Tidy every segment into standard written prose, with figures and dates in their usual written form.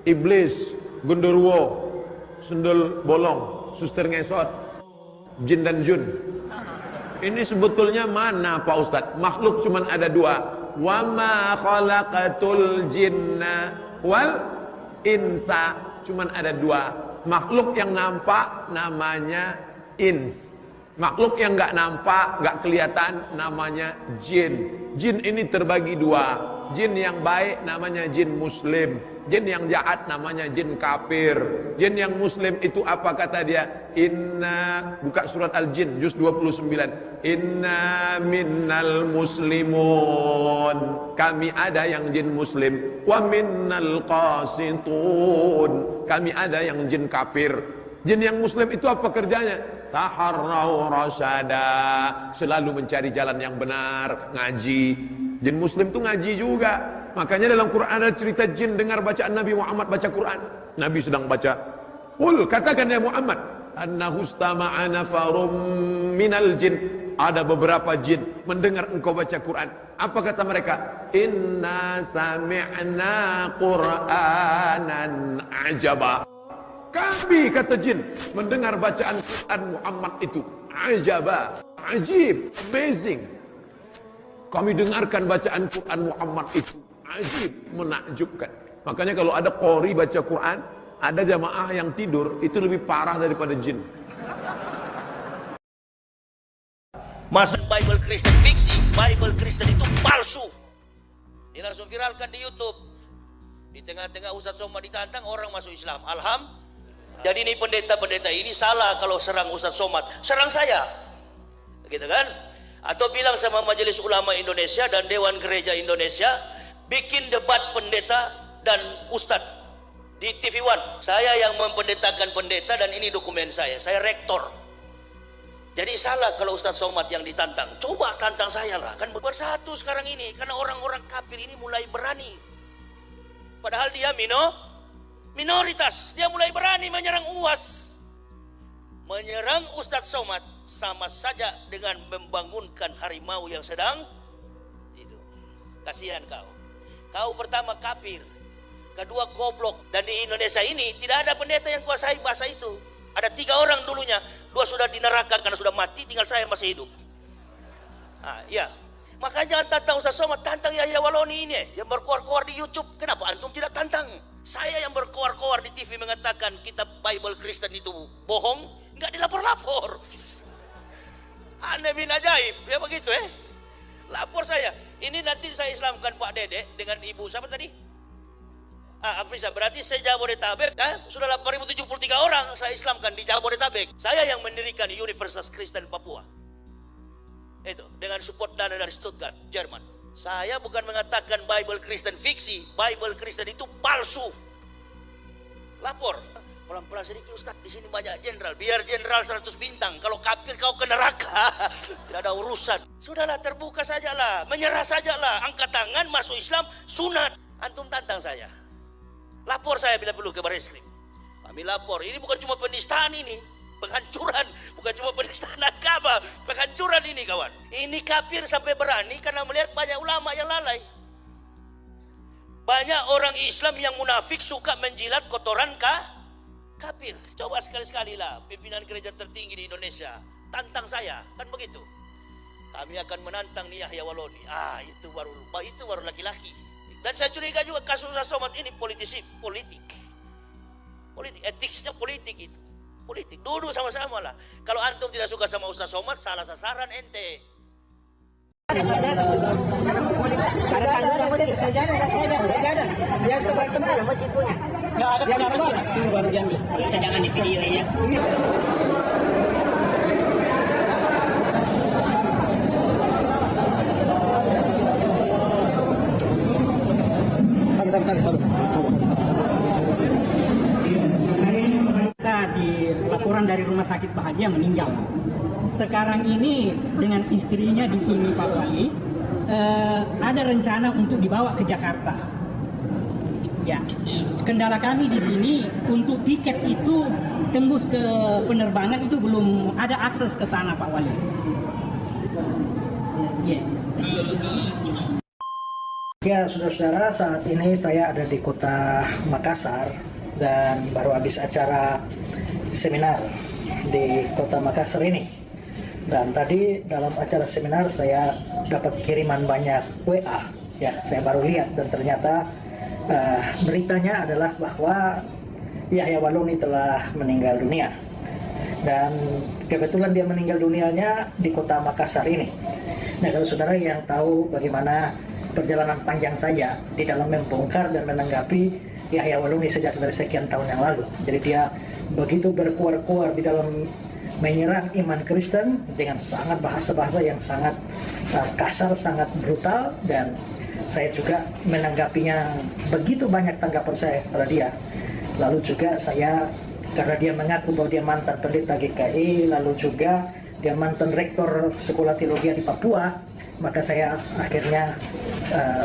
iblis, gundurwo, sundul bolong, suster ngesot, jin dan jun. Ini sebetulnya mana Pak Ustadz? Makhluk cuman ada dua. Wa ma khalaqatul jinna wal insa. Cuman ada dua. Makhluk yang nampak namanya ins. Makhluk yang nggak nampak, nggak kelihatan namanya jin. Jin ini terbagi dua. Jin yang baik namanya jin muslim. Jin yang jahat namanya jin kafir. Jin yang muslim itu apa kata dia? Inna, buka surat Al-Jin juz 29. Inna minnal muslimun. Kami ada yang jin muslim. Wa minnal qasitun. Kami ada yang jin kafir. Jin yang muslim itu apa kerjanya? Taharrau rasyada, selalu mencari jalan yang benar, ngaji. Jin muslim itu ngaji juga. Makanya dalam Quran ada cerita jin dengar bacaan Nabi Muhammad baca Quran. Nabi sedang baca. Qul, katakan ya Muhammad, annahu istama'a nafarum minal jin. Ada beberapa jin mendengar engkau baca Quran. Apa kata mereka? Inna sami'na Qur'anan ajaba. Kami, kata jin, mendengar bacaan Quran Muhammad itu ajaba, ajib, amazing. Kami dengarkan bacaan Quran Muhammad itu ajib, menakjubkan. Makanya kalau ada qori baca Quran, ada jamaah yang tidur, itu lebih parah daripada jin. Masuk Bible Kristen fiksi, Bible Kristen itu palsu. Ini langsung viralkan di YouTube. Di tengah-tengah Ustadz Somad ditantang, orang masuk Islam. Alhamdulillah. Jadi ini pendeta-pendeta ini salah kalau serang Ustadz Somad, serang saya, gitu kan? Atau bilang sama Majelis Ulama Indonesia dan Dewan Gereja Indonesia, bikin debat pendeta dan Ustadz di TV One. Saya yang mempendetakan pendeta dan ini dokumen saya rektor. Jadi salah kalau Ustadz Somad yang ditantang. Coba tantang saya lah, kan bersatu sekarang ini karena orang-orang kafir ini mulai berani. Padahal dia minoritas, dia mulai berani menyerang UAS. Menyerang Ustadz Somad sama saja dengan membangunkan harimau yang sedang tidur. Kasihan kau. Kau pertama kafir, kedua goblok. Dan di Indonesia ini tidak ada pendeta yang kuasai bahasa itu. Ada 3 orang dulunya, 2 sudah di neraka karena sudah mati, tinggal saya masih hidup. Ya. Makanya jangan tantang Ustadz Somad, tantang Yahya Waloni ini yang berkoar-koar di YouTube. Kenapa antum tidak tantang? Saya yang berkoar-koar di TV mengatakan kitab Bible Kristen itu bohong, nggak dilapor-lapor. Aneh bin ajaib, ya begitu Lapor saya. Ini nanti saya Islamkan Pak Dede dengan ibu siapa tadi? Afrisa, berarti saya Jabodetabek, sudah 8.073 orang saya Islamkan di Jabodetabek. Saya yang mendirikan Universitas Kristen Papua. Itu dengan support dana dari Stuttgart, Jerman. Saya bukan mengatakan Bible Kristen fiksi, Bible Kristen itu palsu. Lapor. Pelan-pelan sedikit Ustadz, di sini banyak jenderal. Biar jenderal 100 bintang. Kalau kafir kau ke neraka. Tidak ada urusan. Sudahlah, terbuka sajalah, menyerah sajalah. Angkat tangan, masuk Islam, sunat. Antum tantang saya. Lapor saya bila perlu ke Bareskrim. Kami lapor. Ini bukan cuma penistaan ini. Penghancuran, bukan cuma penistaan agama, penghancuran ini kawan. Ini kafir sampai berani karena melihat banyak ulama yang lalai. Banyak orang Islam yang munafik suka menjilat kotoran kafir. Coba sekali-sekali lah pimpinan gereja tertinggi di Indonesia tantang saya, kan begitu. Kami akan menantang nih Yahya Waloni. Itu baru laki-laki. Dan saya curiga juga kasus Somad ini politik, etiknya politik itu. Politik, duduk sama-sama lah. Kalau antum tidak suka sama Ustadz Somad, salah sasaran ente. Yang tebal-tebal masih punya. Nggak ada yang tebal. Sini baru diambil. Jangan di video ya. Di laporan dari Rumah Sakit Bahagia meninggal. Sekarang ini dengan istrinya di sini Pak Wali, ada rencana untuk dibawa ke Jakarta. Ya, kendala kami di sini untuk tiket itu tembus ke penerbangan itu belum ada akses ke sana Pak Wali. Ya. Ya, saudara-saudara, saat ini saya ada di kota Makassar dan baru habis acara seminar di kota Makassar ini. Dan tadi dalam acara seminar saya dapat kiriman banyak WA. Ya, saya baru lihat dan ternyata beritanya adalah bahwa Yahya Waloni telah meninggal dunia. Dan kebetulan dia meninggal dunianya di kota Makassar ini. Nah, kalau saudara yang tahu bagaimana perjalanan panjang saya di dalam membongkar dan menanggapi Yahya Waloni sejak dari sekian tahun yang lalu. Jadi dia begitu berkuar-kuar di dalam menyerang iman Kristen dengan sangat bahasa-bahasa yang sangat kasar, sangat brutal, dan saya juga menanggapinya begitu banyak tanggapan saya pada dia. Lalu juga saya, karena dia mengaku bahwa dia mantan pendeta GKI, lalu juga dia mantan rektor sekolah teologi di Papua, maka saya akhirnya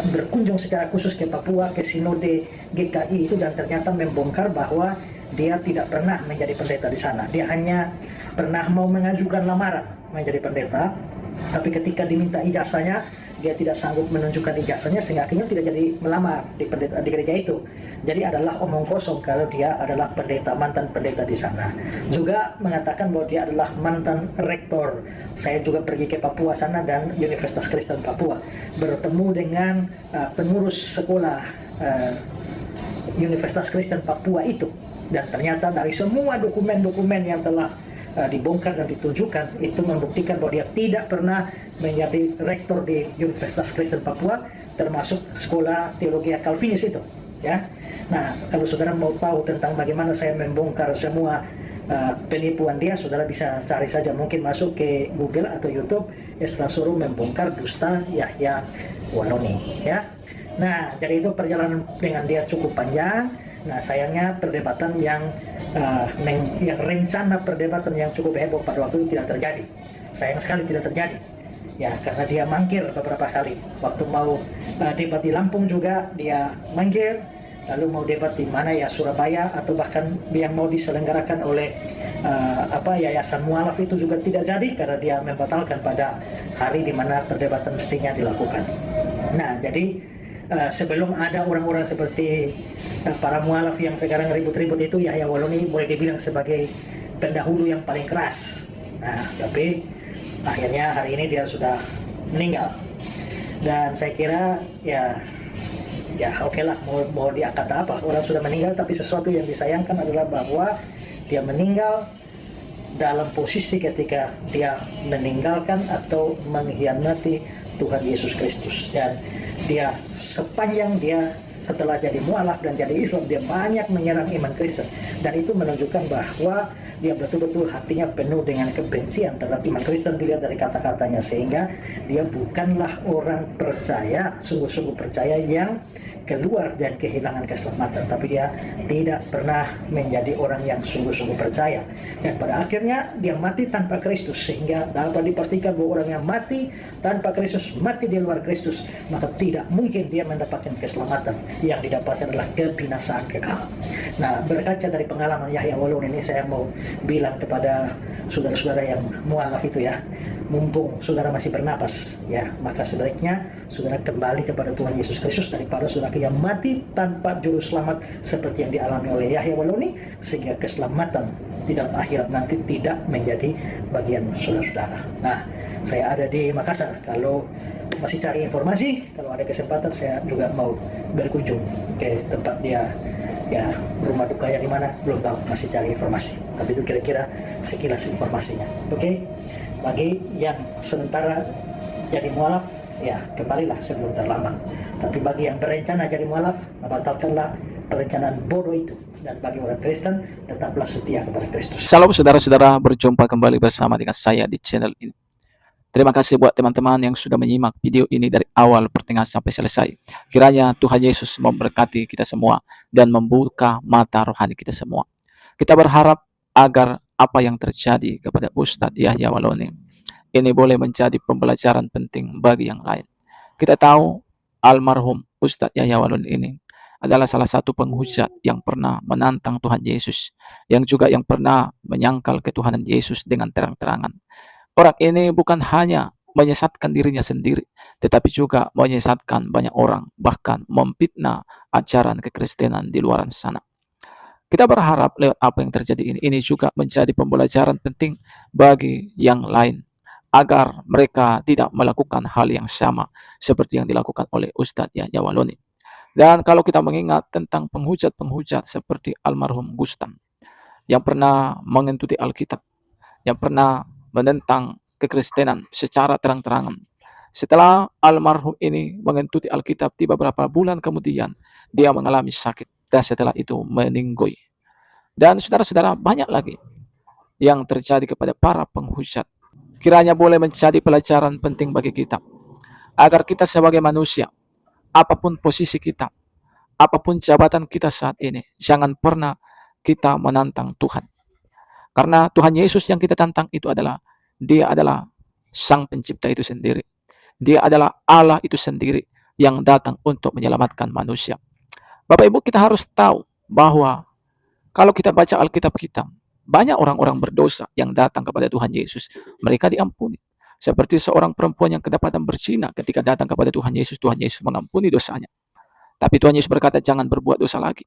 berkunjung secara khusus ke Papua, ke sinode GKI itu, dan ternyata membongkar bahwa dia tidak pernah menjadi pendeta di sana. Dia hanya pernah mau mengajukan lamaran menjadi pendeta, tapi ketika diminta ijazahnya, dia tidak sanggup menunjukkan ijazahnya sehingga akhirnya tidak jadi melamar di gereja itu. Jadi adalah omong kosong kalau dia adalah pendeta, mantan pendeta di sana. Juga mengatakan bahwa dia adalah mantan rektor. Saya juga pergi ke Papua sana dan Universitas Kristen Papua, bertemu dengan pengurus sekolah Universitas Kristen Papua itu, dan ternyata dari semua dokumen-dokumen yang telah dibongkar dan ditunjukkan itu membuktikan bahwa dia tidak pernah menjadi rektor di Universitas Kristen Papua, termasuk sekolah teologi Calvinis itu, ya. Nah, kalau saudara mau tahu tentang bagaimana saya membongkar semua penipuan dia, saudara bisa cari saja, mungkin masuk ke Google atau YouTube, Esra Suruh membongkar dusta Yahya Waloni, ya. Nah, jadi itu perjalanan dengan dia cukup panjang. Nah, sayangnya perdebatan yang rencana perdebatan yang cukup heboh pada waktu itu tidak terjadi. Sayang sekali tidak terjadi. Ya, karena dia mangkir beberapa kali. Waktu mau debat di Lampung juga dia mangkir. Lalu mau debat di mana ya, Surabaya, atau bahkan yang mau diselenggarakan oleh Yayasan Mualaf itu juga tidak jadi karena dia membatalkan pada hari di mana perdebatan mestinya dilakukan. Nah, jadi sebelum ada orang-orang seperti para mualaf yang sekarang ribut-ribut itu, Yahya Waloni boleh dibilang sebagai pendahulu yang paling keras. Nah, tapi akhirnya hari ini dia sudah meninggal. Dan saya kira ya oke lah, mau dia kata apa, orang sudah meninggal, tapi sesuatu yang disayangkan adalah bahwa dia meninggal dalam posisi ketika dia meninggalkan atau mengkhianati Tuhan Yesus Kristus. Dan dia sepanjang dia setelah jadi mualaf dan jadi Islam, dia banyak menyerang iman Kristen, dan itu menunjukkan bahwa dia betul-betul hatinya penuh dengan kebencian terhadap iman Kristen, dilihat dari kata-katanya, sehingga dia bukanlah orang percaya, sungguh-sungguh percaya yang keluar dan kehilangan keselamatan, tapi dia tidak pernah menjadi orang yang sungguh-sungguh percaya. Dan pada akhirnya dia mati tanpa Kristus, sehingga dapat dipastikan bahwa orang yang mati tanpa Kristus, mati di luar Kristus, maka tidak mungkin dia mendapatkan keselamatan. Yang didapatkan adalah kebinasaan kekal. Nah, berkaca dari pengalaman Yahya Waloni ini, saya mau bilang kepada saudara-saudara yang mualaf itu, ya, mumpung saudara masih bernapas, ya, maka sebaiknya saudara kembali kepada Tuhan Yesus Kristus daripada saudara yang mati tanpa juru selamat seperti yang dialami oleh Yahya Waloni, sehingga keselamatan di dalam akhirat nanti tidak menjadi bagian saudara-saudara. Nah, saya ada di Makassar. Kalau masih cari informasi, kalau ada kesempatan saya juga mau berkunjung ke tempat dia, ya, rumah dukanya di mana belum tahu, masih cari informasi. Tapi itu kira-kira sekilas informasinya. Oke. Bagi yang sementara jadi mualaf, ya, kembalilah sebelum terlambat. Tapi bagi yang berencana jadi mualaf, batalkanlah perencanaan bodoh itu. Dan bagi orang Kristen, tetaplah setia kepada Kristus. Salam saudara-saudara, berjumpa kembali bersama dengan saya di channel ini. Terima kasih buat teman-teman yang sudah menyimak video ini dari awal pertengahan sampai selesai. Kiranya Tuhan Yesus memberkati kita semua dan membuka mata rohani kita semua. Kita berharap agar apa yang terjadi kepada Ustadz Yahya Waloni ini boleh menjadi pembelajaran penting bagi yang lain. Kita tahu almarhum Ustadz Yahya Waloni ini adalah salah satu penghujat yang pernah menantang Tuhan Yesus, yang juga yang pernah menyangkal ketuhanan Yesus dengan terang-terangan. Orang ini bukan hanya menyesatkan dirinya sendiri, tetapi juga menyesatkan banyak orang, bahkan memfitnah ajaran kekristenan di luar sana. Kita berharap lewat apa yang terjadi ini juga menjadi pembelajaran penting bagi yang lain, agar mereka tidak melakukan hal yang sama seperti yang dilakukan oleh Ustadz Yahya Waloni. Dan kalau kita mengingat tentang penghujat-penghujat seperti almarhum Gustam, yang pernah mengentuti Alkitab, yang pernah menentang kekristenan secara terang-terangan. Setelah almarhum ini mengentuti Alkitab, beberapa bulan kemudian dia mengalami sakit dan setelah itu meninggoy. Dan saudara-saudara, banyak lagi yang terjadi kepada para penghujat. Kiranya boleh menjadi pelajaran penting bagi kita, agar kita sebagai manusia, apapun posisi kita, apapun jabatan kita saat ini, jangan pernah kita menantang Tuhan. Karena Tuhan Yesus yang kita tantang itu adalah, Dia adalah Sang Pencipta itu sendiri. Dia adalah Allah itu sendiri yang datang untuk menyelamatkan manusia. Bapak Ibu, kita harus tahu bahwa kalau kita baca Alkitab kita, banyak orang-orang berdosa yang datang kepada Tuhan Yesus. Mereka diampuni. Seperti seorang perempuan yang kedapatan berzina, ketika datang kepada Tuhan Yesus mengampuni dosanya. Tapi Tuhan Yesus berkata, jangan berbuat dosa lagi.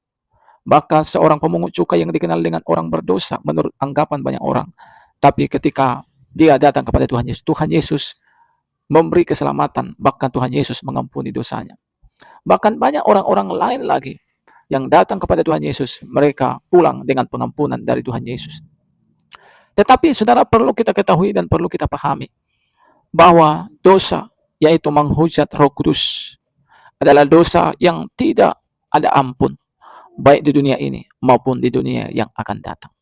Bahkan seorang pemungut cukai yang dikenal dengan orang berdosa menurut anggapan banyak orang. Tapi ketika dia datang kepada Tuhan Yesus memberi keselamatan, bahkan Tuhan Yesus mengampuni dosanya. Bahkan banyak orang-orang lain lagi yang datang kepada Tuhan Yesus, mereka pulang dengan pengampunan dari Tuhan Yesus. Tetapi saudara, perlu kita ketahui dan perlu kita pahami bahwa dosa, yaitu menghujat Roh Kudus, adalah dosa yang tidak ada ampun, baik di dunia ini maupun di dunia yang akan datang.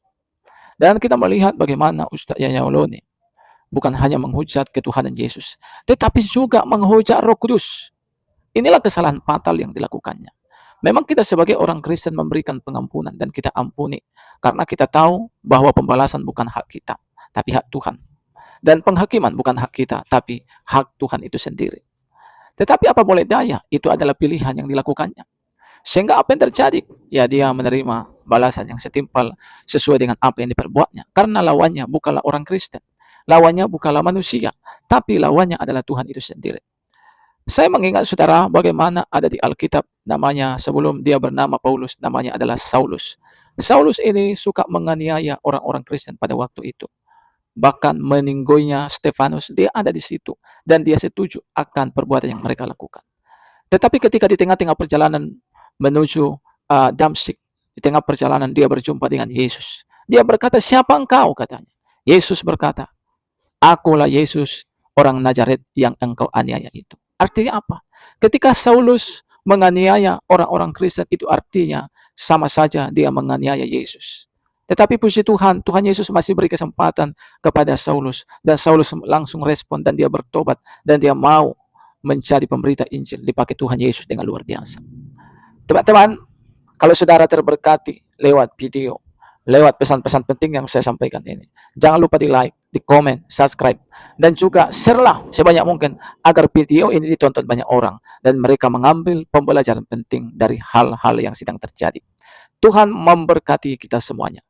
Dan kita melihat bagaimana Ustadz Yahya Waloni bukan hanya menghujat ketuhanan Yesus, tetapi juga menghujat Roh Kudus. Inilah kesalahan fatal yang dilakukannya. Memang kita sebagai orang Kristen memberikan pengampunan dan kita ampuni, karena kita tahu bahwa pembalasan bukan hak kita, tapi hak Tuhan. Dan penghakiman bukan hak kita, tapi hak Tuhan itu sendiri. Tetapi apa boleh daya, itu adalah pilihan yang dilakukannya. Sehingga apa yang terjadi? Ya, dia menerima balasan yang setimpal sesuai dengan apa yang diperbuatnya. Karena lawannya bukanlah orang Kristen. Lawannya bukanlah manusia, tapi lawannya adalah Tuhan itu sendiri. Saya mengingat saudara bagaimana ada di Alkitab namanya, sebelum dia bernama Paulus, namanya adalah Saulus. Saulus ini suka menganiaya orang-orang Kristen pada waktu itu. Bahkan meninggoinya Stefanus, dia ada di situ. Dan dia setuju akan perbuatan yang mereka lakukan. Tetapi ketika di tengah-tengah perjalanan menuju Damsyik, di tengah perjalanan dia berjumpa dengan Yesus. Dia berkata, siapa engkau? Katanya. Yesus berkata, akulah Yesus, orang Nazaret yang engkau aniaya itu. Artinya apa? Ketika Saulus menganiaya orang-orang Kristen, itu artinya sama saja dia menganiaya Yesus. Tetapi puji Tuhan, Tuhan Yesus masih beri kesempatan kepada Saulus. Dan Saulus langsung respon dan dia bertobat. Dan dia mau menjadi pemberita Injil. Dipakai Tuhan Yesus dengan luar biasa. Teman-teman, kalau saudara terberkati lewat video, lewat pesan-pesan penting yang saya sampaikan ini, jangan lupa di like, di komen, subscribe. Dan juga share-lah sebanyak mungkin agar video ini ditonton banyak orang. Dan mereka mengambil pembelajaran penting dari hal-hal yang sedang terjadi. Tuhan memberkati kita semuanya.